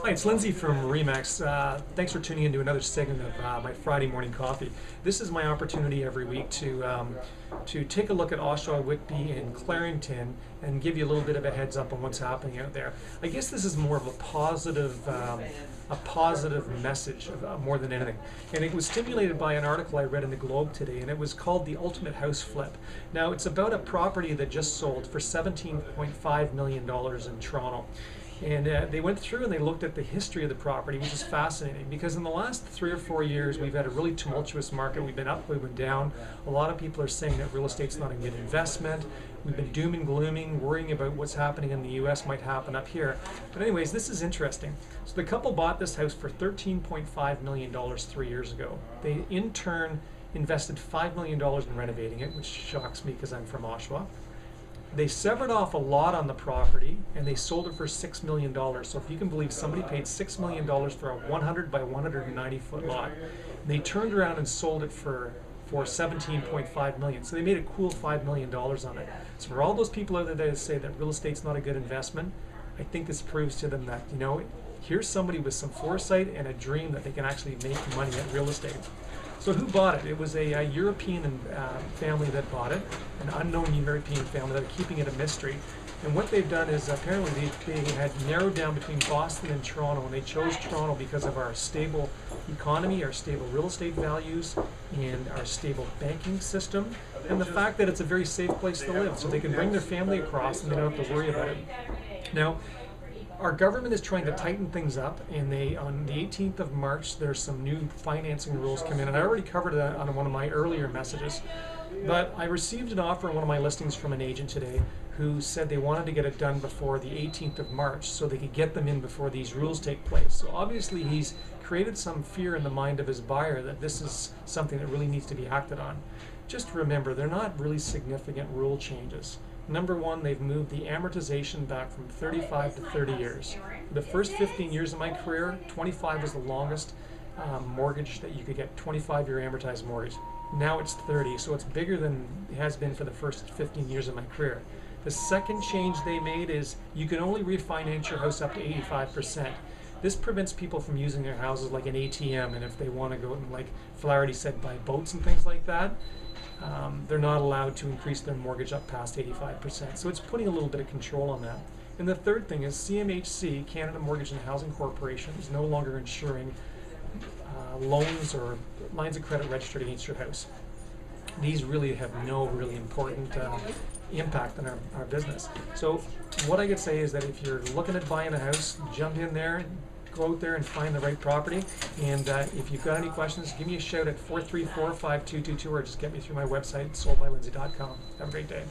Hi, it's Lindsay from Remax. Thanks for tuning into another segment of my Friday morning coffee. This is my opportunity every week to take a look at Oshawa, Whitby, and Clarington and give you a little bit of a heads up on what's happening out there. I guess this is more of a positive message more than anything. And it was stimulated by an article I read in the Globe today, and it was called The Ultimate House Flip. Now, it's about a property that just sold for $17.5 million in Toronto. And they went through and they looked at the history of the property, which is fascinating because in the last 3 or 4 years, we've had a really tumultuous market. We've been up, we've been down. A lot of people are saying that real estate's not a good investment. We've been doom and glooming, worrying about what's happening in the US might happen up here. But anyways, this is interesting. So the couple bought this house for $13.5 million 3 years ago. They in turn invested $5 million in renovating it, which shocks me because I'm from Oshawa. They severed off a lot on the property and they sold it for $6 million. So if you can believe, somebody paid $6 million for a 100 by 190 foot lot. And they turned around and sold it for $17.5 million. So they made a cool $5 million on it. So for all those people out there that say that real estate's not a good investment, I think this proves to them that, here's somebody with some foresight and a dream that they can actually make money at real estate. So who bought it? It was a European family that bought it, an unknown European family that are keeping it a mystery. And what they've done is apparently they had narrowed down between Boston and Toronto, and they chose Toronto because of our stable economy, our stable real estate values, and our stable banking system, and the fact that it's a very safe place to live, so they can bring their family across and they don't have to worry about it. Now, our government is trying to tighten things up, and on the 18th of March, there's some new financing rules come in, and I already covered that on one of my earlier messages. But I received an offer on one of my listings from an agent today who said they wanted to get it done before the 18th of March so they could get them in before these rules take place. So obviously he's created some fear in the mind of his buyer that this is something that really needs to be acted on. Just remember, they're not really significant rule changes. Number one, they've moved the amortization back from 35 to 30 years. The first 15 years of my career, 25 was the longest mortgage that you could get, 25-year amortized mortgage. Now it's 30, so it's bigger than it has been for the first 15 years of my career. The second change they made is you can only refinance your house up to 85%. This prevents people from using their houses like an ATM, and if they want to go and, like Flaherty said, buy boats and things like that, they're not allowed to increase their mortgage up past 85%. So it's putting a little bit of control on that. And the third thing is CMHC, Canada Mortgage and Housing Corporation, is no longer insuring loans or lines of credit registered against your house. These really have no really important impact on our business. So what I could say is that if you're looking at buying a house, jump in there, go out there and find the right property. And if you've got any questions, give me a shout at 434-5222 or just get me through my website, soldbylindsay.com. Have a great day.